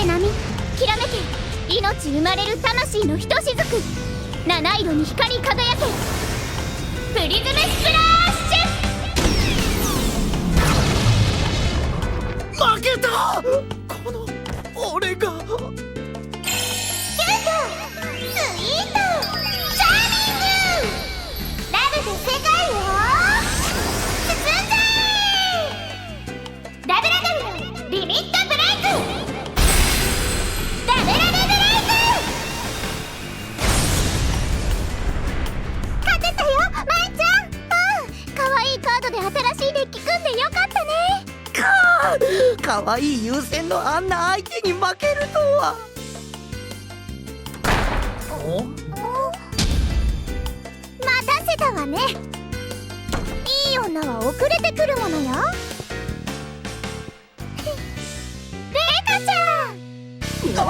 れ波きらめけ、命生まれる魂のひとしずく、七色に光り輝け、プリズムスプラッシュ。負けた。この俺が。キュート、スイート、チャーミング、ラブで世界を進んじゃえ。ダブラダブルリミットブレイク、ダブラダブレイク。勝てたよ、まいちゃん。可愛いカードで新しいデッキ組んでよかったね。かわいい優先のあんな相手に負けるとは。待たせたわね。いい女は遅れてくるものよ。レカちゃん。ヴァ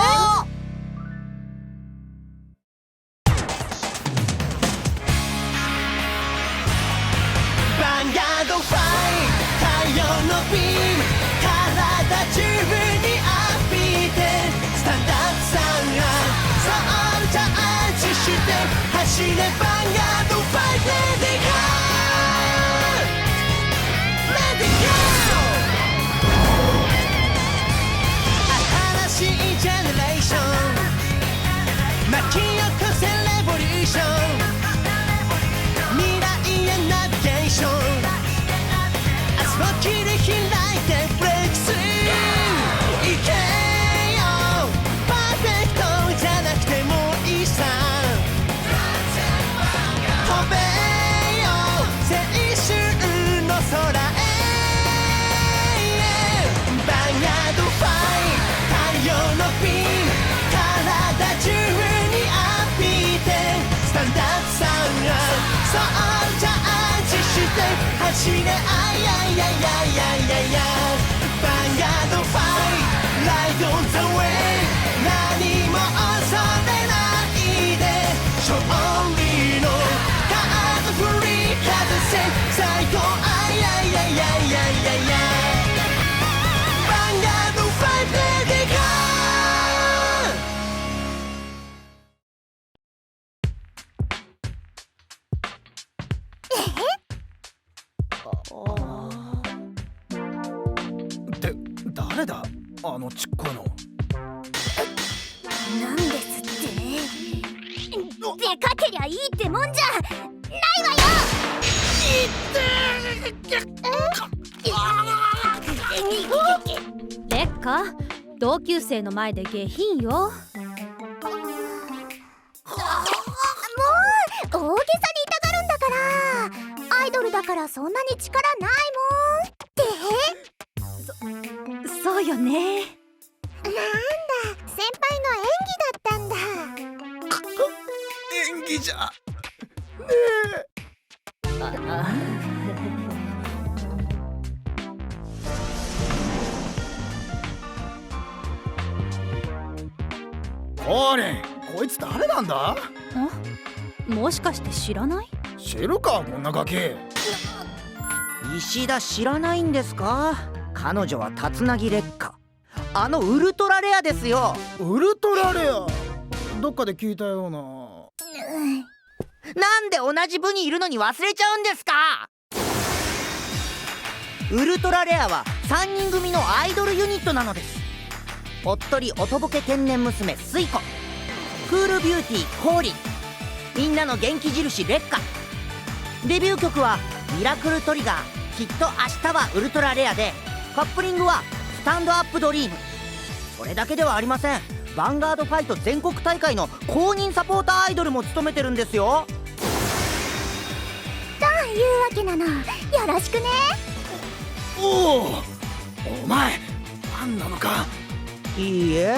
ンガードファイト、太陽のビーム、体中に浴びて、スタンダップさんがソウルチャージして走れ、ヴァンガードファイト、レディーゴー、レディーゴー。新しいジェネレーション、巻き起こせレボリューション、未来へナビゲーション、明日を切り開いてブレイクスルー、いけよ、パーフェクトじゃなくてもいいさ、飛べよ青春の空へ、ヴァンガードファイト、太陽のビーム、体中に浴びて、スタンダップさんがソウルチャージして走れ、あいやいやいやいやいやいや、ヴァンガードファイト、ライドオンザウェイ、何も恐れないで、勝利のカード振りかざせ、最高、あいやいやいやいやいやいや、ヴァンガードファイト、レディーゴー。って誰だ、あのちっこいの。なんですって。でかけりゃいいってもんじゃないわよ。レッカ、同級生の前で下品よ。もう大げさに痛がるんだから。アイドルだからそんなに力ないもんって。そうよね。なんだ、先輩の演技だったんだ。演技じゃねえ。おれ、こいつ誰なんだ。もしかして知らない？知るか、こんなガキ。石田知らないんですか？彼女は竜凪劣化、あのウルトラレアですよ。ウルトラレア、どっかで聞いたような。なんで同じ部にいるのに忘れちゃうんですか？ウルトラレアは3人組のアイドルユニットなのです。おっとりおとぼけ天然娘スイコ、クールビューティーコーリン、みんなの元気印レッカ。デビュー曲はミラクルトリガー、きっと明日はウルトラレアで、カップリングはスタンドアップドリーム。それだけではありません。ヴァンガードファイト全国大会の公認サポーターアイドルも務めてるんですよ。というわけなの。よろしくね。お前ファンなのか。いいえ、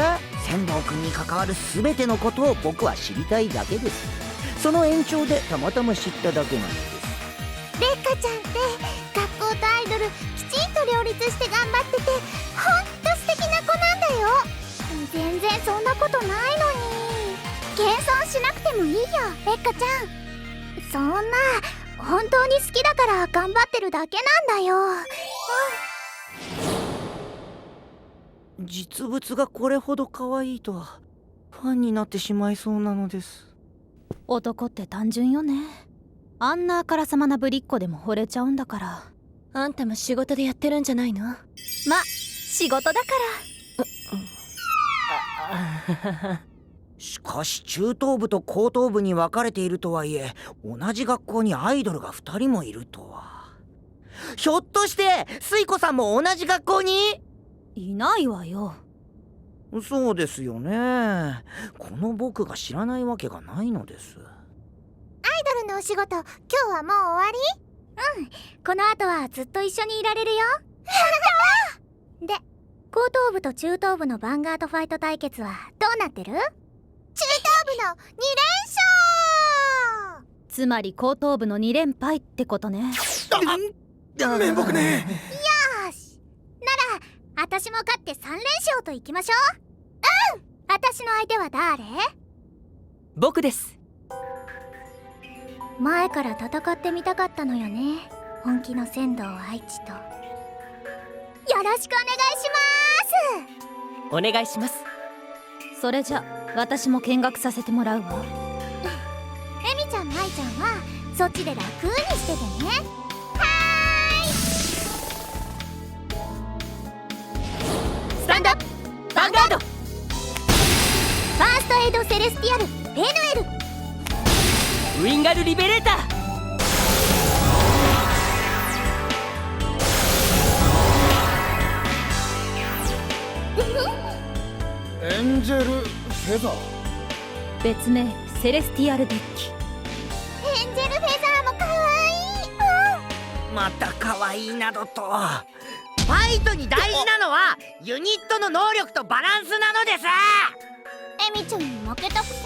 千堂君に関わる全てのことを僕は知りたいだけです。その延長でたまたま知っただけなんです。レッカちゃんって学校とアイドルきちんと両立して頑張ってて、ほんと素敵な子なんだよ。全然そんなことないのに。謙遜しなくてもいいよ、レッカちゃん。そんな、本当に好きだから頑張ってるだけなんだよ。実物がこれほど可愛いとはファンになってしまいそうなのです。男って単純よね。あんなあからさまなぶりっ子でも惚れちゃうんだから。あんたも仕事でやってるんじゃないの？ま、仕事だから。しかし中等部と高等部に分かれているとはいえ、同じ学校にアイドルが2人もいるとは。ひょっとして水子さんも同じ学校に？いないわよ。そうですよね。この僕が知らないわけがないのです。アイドルのお仕事、今日はもう終わり？うん、この後はずっと一緒にいられるよ。やったー！で、高等部と中等部のヴァンガードファイト対決はどうなってる？中等部の2連勝！つまり高等部の2連敗ってことね。面目ねよし、なら私も勝って3連勝といきましょう。うん、私の相手は誰？僕です。前から戦ってみたかったのよね、本気の仙道愛知と。よろしくお願いします。お願いします。それじゃ私も見学させてもらうわ。エミちゃん、マイちゃんはそっちで楽にしててね。はーい。スタンドアップヴァンガード。ファーストエイドセレスティアルフェヌエル。ウィンガルリベレーター。エンジェルフェザー。別名セレスティアルデッキ。エンジェルフェザーもかわいい。また可愛いなどと。ファイトに大事なのはユニットの能力とバランスなのです。エミちゃんに負けたくせに。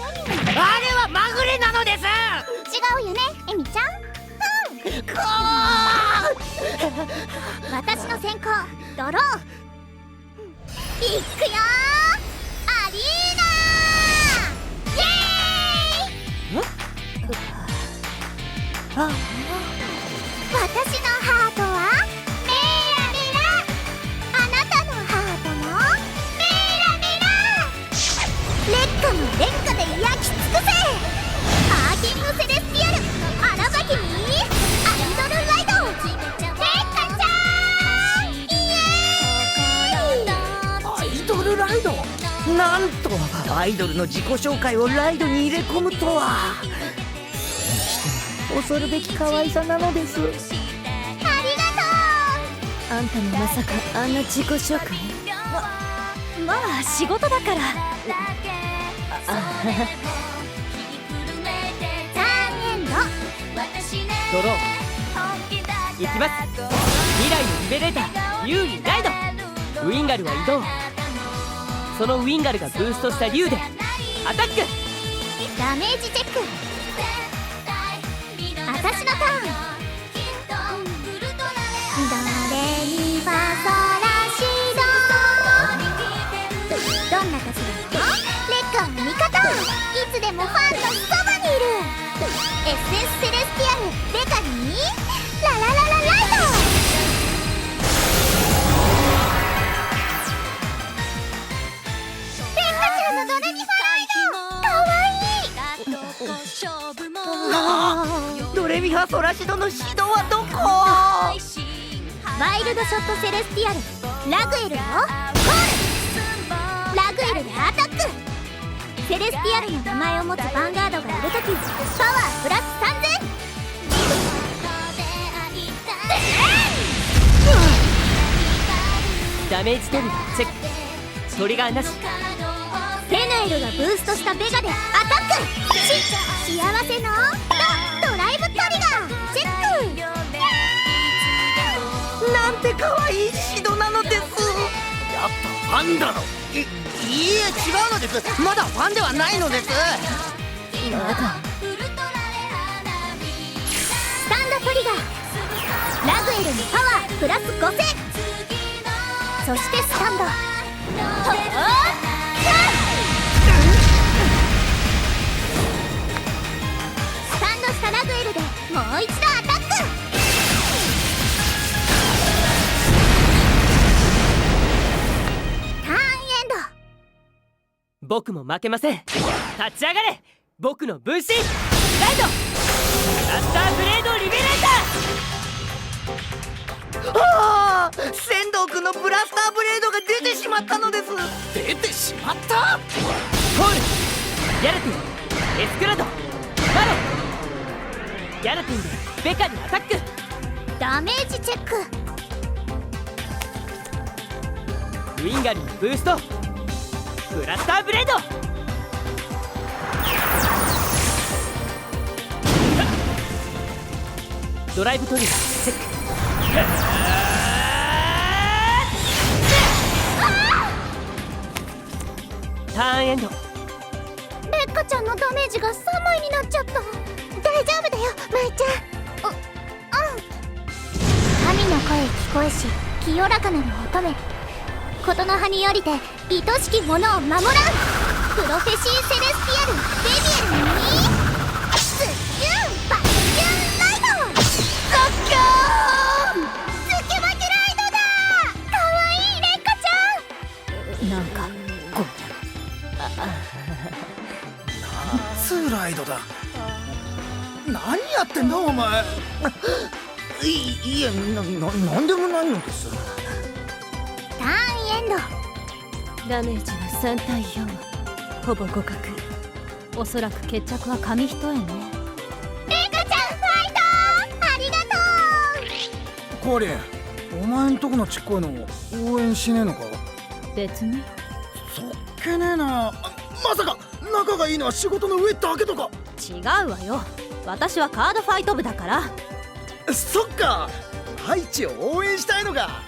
あれはまぐれなのです。違うよね、エミちゃん。私の先行ドロー。いくよー、アリーナー。イエーイ。私のハートはメラメラ。あなたのハートもメラメラ。劣化の劣化で焼き尽くせ。アーキングセレスティアル荒ばきにアイドルライド。劣化ちゃーん、イエーイ。アイドルライド。なんとアイドルの自己紹介をライドに入れ込むとは。恐るべき可愛さなのです。ありがとう。あんたもまさかあんな自己紹介？まあ仕事だから。3エンド。ドロー。いきます。未来のリベレーターユーにライド。ウィンガルは移動。そのウィンガルがブーストした竜でアタック。ダメージチェック。私のターン。ドレミファソラシド。どんな時でもレッカーの味方。いつでもファンのそばにいる。エッセンスセレスティアルデカにララララライド。レッカちゃんのドレミファライドかわいい。ドレミファソラシドの指導はどこ？ワイルドショットセレスティアルラグエルよ。コール。ラグエルでアタック。セレスティアルの名前を持つヴァンガードがいるときパワープラス3000。ダメージトリガーチェック。トリガーなし。フェヌエルがブーストしたベガでアタック。幸せのドライブトリガーチェック。なんて可愛い指導なのです。やっぱファンだろ。いえ違うのです。まだファンではないのです。スタンドトリガーラグエルにパワープラス5000。そしてスタンドスタンドしたラグエルでもう一度アタック。ターン僕も負けません。立ち上がれ僕の分身ライドラスターブレードリベレーター。ああ、仙道くんのブラスターブレードが出てしまったのです。出てしまった。コールヤルティンエスクラドバロン。ヤルティンでベカにアタック。ダメージチェック。ウィンガルにブーストブラスターブレード。ドライブトリガーチェック。ターンエンド。レッカちゃんのダメージが3枚になっちゃった。大丈夫だよ舞ちゃん。神の声聞こえし清らかなる乙女。ことの葉によりて愛しき者を守らん。プロフェシー・セレスティアル・デビエルにスキューン・バッキューン・ライド。スキューン・スケバキライドだ。かわいいレッカちゃん。なんかごツーライドだ。何やってんだお前。いえ、なんでもないのです。ターンエンド。ダメージは3対4、ほぼ互角。おそらく決着は紙一重ね。レイカちゃんファイトありがとう。コーリン、お前んとこのちっこいの応援しねえのか。別に。そっけねえな。まさか仲がいいのは仕事の上だけとか。違うわよ、私はカードファイト部だから。そっか、ハイチを応援したいのか。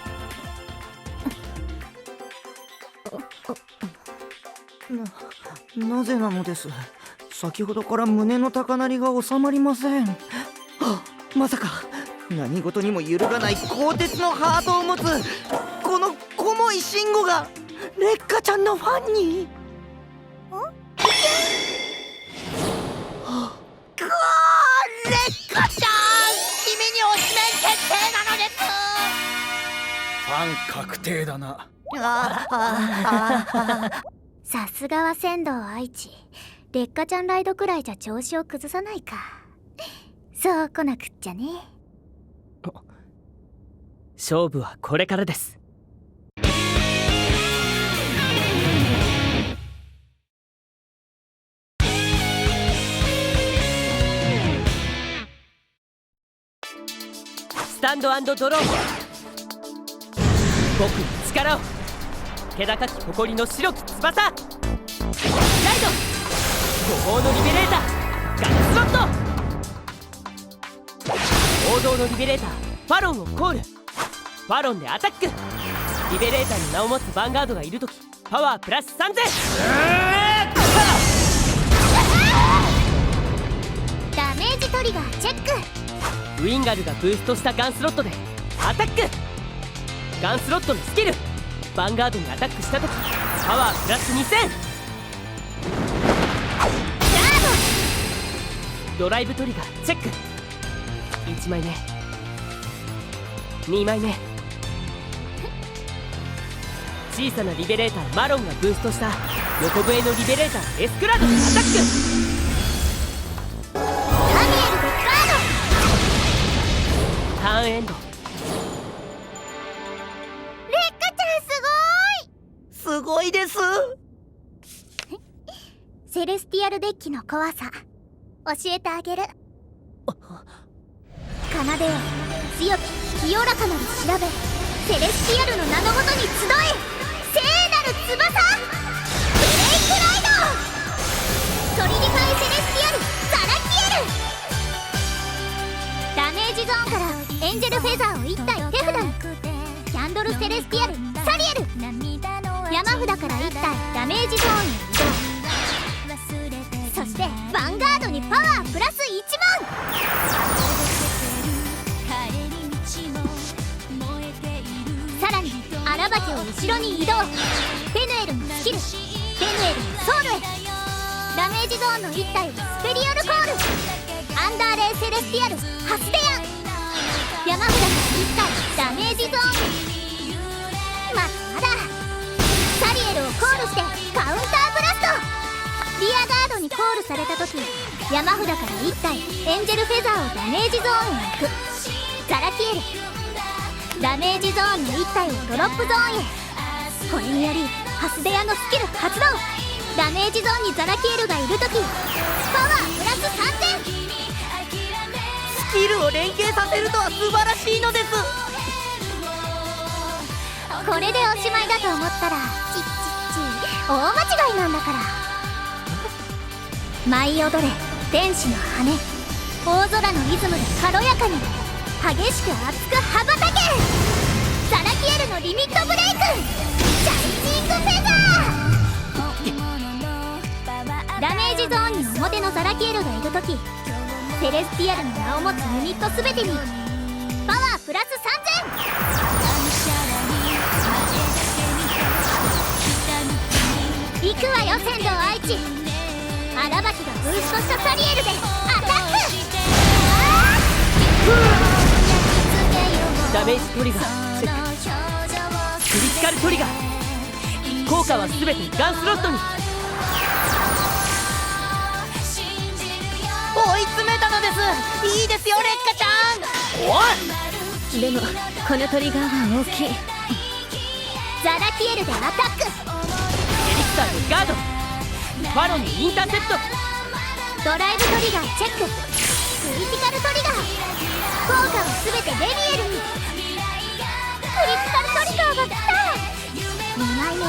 なぜなのです。先ほどから胸の高鳴りが収まりません。まさか何事にも揺るがない鋼鉄のハートを持つこの小森慎吾がレッカちゃんのファンに。くわー、レッカちゃん、君に推しメン決定なのです。ファン確定だな。さすがは仙道愛知。レッカちゃんライドくらいじゃ調子を崩さないか。そう来なくっちゃね。勝負はこれからです。スタンド&ドロー。僕の力を気高き誇りの白き翼ライド。ごぼうのリベレーターガッツロット。王道のリベレーターファロンをコール。ファロンでアタック。リベレーターに名を持つヴァンガードがいるときパワープラス3000。ダメージトリガーチェック。ウィンガルがブーストしたガンスロットでアタック。ガンスロットのスキルヴァンガードにアタックしたときパワープラス2000。ドライブトリガーチェック。1枚目2枚目。小さなリベレーターマロンがブーストした横笛のリベレーターエスクラードでアタック。ダニエル・ベッカード。ターンエンド。レッカちゃんすすごいです。ごい。セレスティアルデッキの怖さ教えてあげる。奏でよ強き清らかなる調べ。セレスティアルの名のもとに集え聖なる翼ブレイクライド。ソリディファイセレスティアルザラキエル。ダメージゾーンからエンジェルフェザーを1体手札に。キャンドルセレスティアルサリエル。山札から1体ダメージゾーンに移動。そしてヴァンガードにパワープラス1万。さらに荒化けを後ろに移動。フェヌエルのスキルフェヌエルのソウルへ。ダメージゾーンの1体をスペリオルコール。アンダーレイセレスティアルハスデヤン。山札から1体ダメージゾーン。まだまだサリエルをコールしてカウンターブラスト。にコールされた時、山札から1体エンジェルフェザーをダメージゾーンへ行く。ザラキエル、ダメージゾーンの1体をドロップゾーンへ。これによりハスデアのスキル発動。ダメージゾーンにザラキエルがいる時、パワープラス3000。スキルを連携させるとは素晴らしいのです。これでおしまいだと思ったらチッチッチ、大間違いなんだから。舞い踊れ天使の羽、大空のリズムで軽やかに激しく熱く羽ばたけ。ザラキエルのリミットブレイク、シャイニングフェザー。ダメージゾーンに表のザラキエルがいるとき、セレスティアルの名を持つユニットすべてにパワープラス3000。行くわよ仙道愛知。荒牧がブーストしたサリエルでアタック。ダメージトリガーチェック。クリティカルトリガー、効果は全てガンスロットに。追い詰めたのです。いいですよ劣化ちゃん。おい、でもこのトリガーは大きい。ザラキエルでアタック。エリクサーでガード、ファロンにインターセプト。ドライブトリガーチェック。クリティカルトリガー、効果は全てレミエルに。クリティカルトリガーが来た。2枚目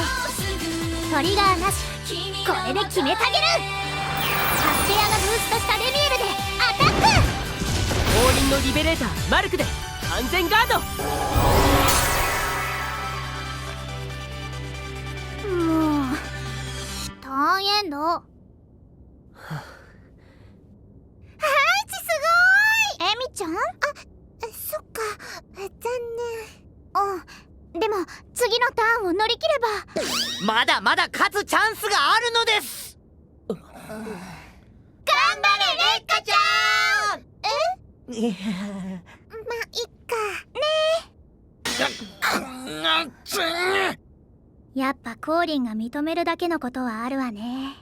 トリガーなし、これで決めたげる。ハステアがブーストしたレミエルでアタック。降臨のリベレーターマルクで完全ガード。もうターンエンド。ハイチすごーい。エミちゃん、あ、そっか、残念。でも次のターンを乗り切ればまだまだ勝つチャンスがあるのです。頑張れレッカちゃん。ま、いっかね。やっぱコーリンが認めるだけのことはあるわね。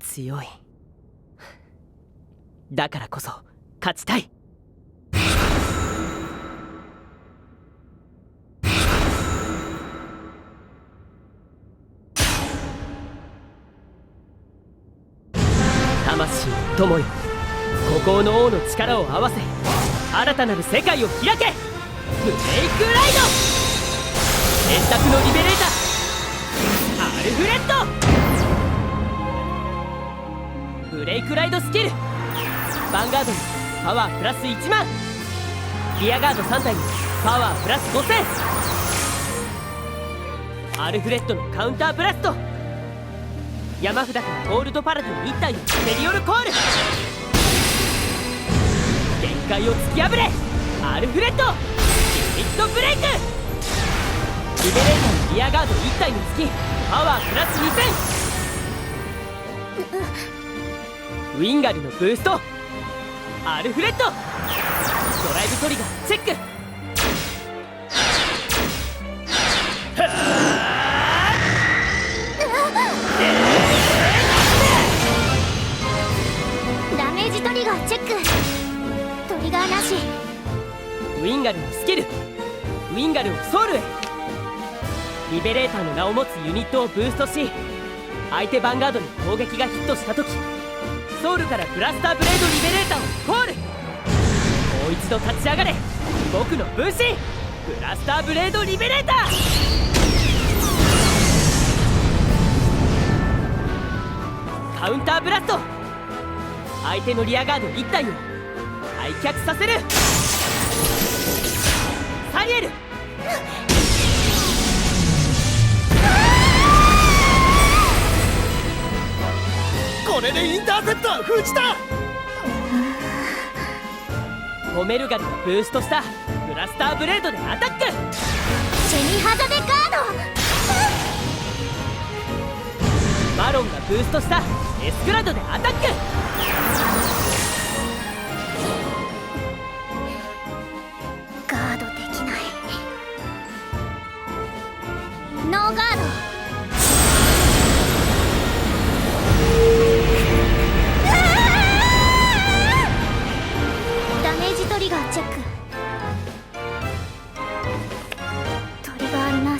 強い。だからこそ勝ちたい。魂の友よ、孤高の王の力を合わせ新たなる世界を開け。ブレイクライド、選択のリベレーターアルフレッド。ブレイクライドスキル、ヴァンガードにパワープラス1万、リアガード3体にパワープラス5000。アルフレッドのカウンターブラスト、山札からゴールドパラディン1体のメリオルコール。限界を突き破れアルフレッドリミットブレイク。リベレーターのリアガード1体につきパワープラス2000。ウィンガルのブーストアルフレッド、ドライブトリガーチェック。ダメージトリガーチェック。トリガーなし。ウィンガルのスキル、ウィンガルをソウルへ。リベレーターの名を持つユニットをブーストし、相手ヴァンガードに攻撃がヒットした時、ソウルからブラスターブレードリベレーターをコール。もう一度立ち上がれ僕の分身、ブラスターブレードリベレーター。カウンターブラスト、相手のリアガード1体を退却させる。サリエル、これでインターセプター封じた。ホメルガルがブーストしたブラスターブレードでアタック。シェミハザでガード。マロンがブーストしたエスクラドでアタック。ガードできない。ノーガード。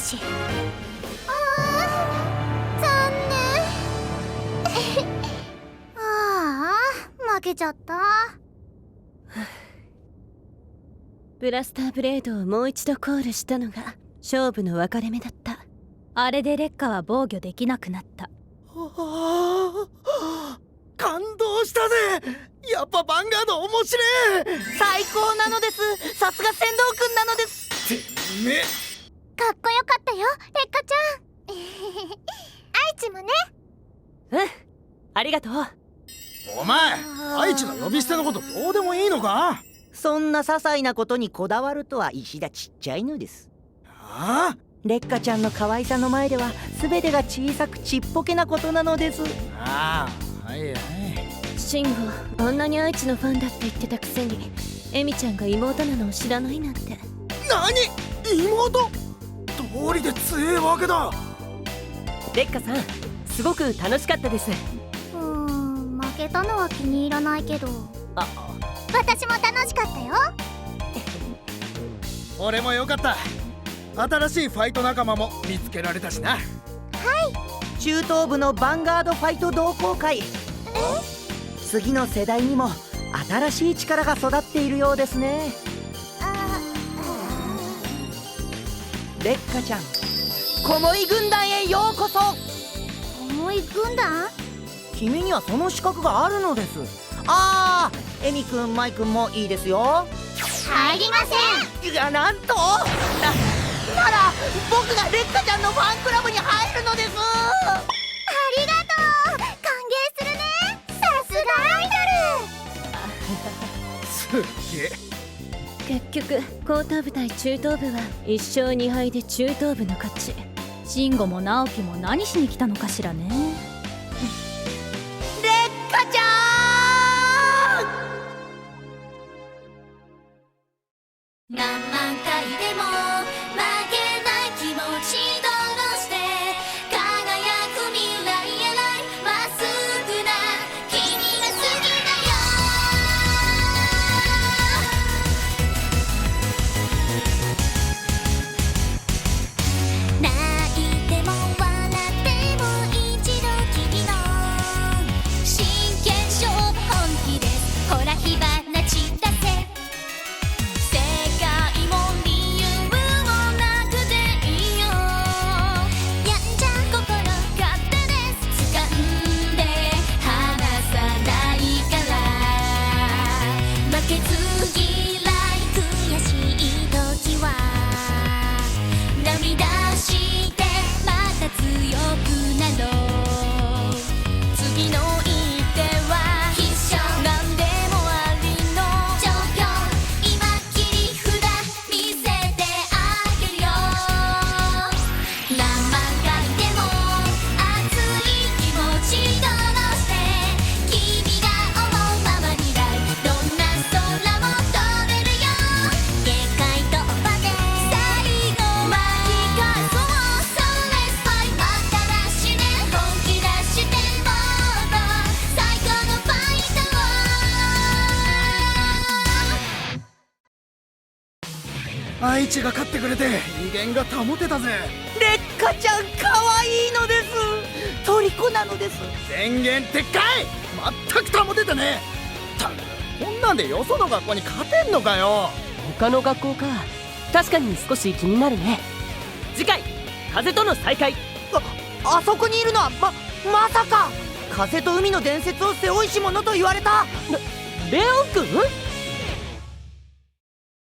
し。残念。ああ、負けちゃった。ブラスターブレードをもう一度コールしたのが勝負の分かれ目だった。あれで劣化は防御できなくなった。感動したぜ。やっぱヴァンガード面白い。最高なのです。さすが仙道くんなのです。てめえ、かっこよかったよ、レッカちゃん。愛知もね。うん、ありがとう。お前愛知の呼び捨てのことどうでもいいのか。そんな些細なことにこだわるとは石田ちっちゃいのです。ああ、劣化ちゃんの可愛さの前では全てが小さくちっぽけなことなのです。ああ、はいはい。シンゴ、あんなに愛知のファンだって言ってたくせにエミちゃんが妹なのを知らないなんて。何、妹？道理で強えわけだ。劣化さん、すごく楽しかったです。負けたのは気に入らないけど、あ、私も楽しかったよ。俺もよかった。新しいファイト仲間も見つけられたしな。中東部のヴァンガードファイト同好会。次の世代にも新しい力が育っているようですね。劣化ちゃん、コモイ軍団へようこそ。重い軍団？君にはその資格があるのです。ああ、エミくん、マイくんもいいですよ。入りません。いや、なんとなら僕が劣化ちゃんのファンクラブに入るのです。ありがとう。歓迎するね。さすがアイドル。すっげえ。結局高等部対中等部は1勝2敗で中等部の勝ち。シンゴも直樹も何しに来たのかしらね。劣化ちゃん、何万回でも負けない気持ちどうして輝く未来へないまっすぐな君が好きだよ。泣いても笑っても一度きりの真剣勝負本気ですほら火花散らせ世界も理由もなくていいよやんちゃ心勝手です掴んで離さないから負けず嫌い悔しい時は涙してまた強くなろう次の一手は必勝なんでもありの状況今切り札見せてあげるよ何万回でも熱い気持ちどうして君が思うままになるどんな空も飛べるよ限界突破で最後まで勝そうそれスパイ新しいね本気出してもっと最高のファイトを愛知が勝ってくれて威厳が保てたぜ。劣化ちゃん可愛いのです。虜なのです。宣言撤回。全く保ててねえ。たくこんなんでよその学校に勝てんのかよ。他の学校か。確かに少し気になるね。次回風との再会。あそこにいるのはまさか風と海の伝説を背負いし者と言われたレオン君？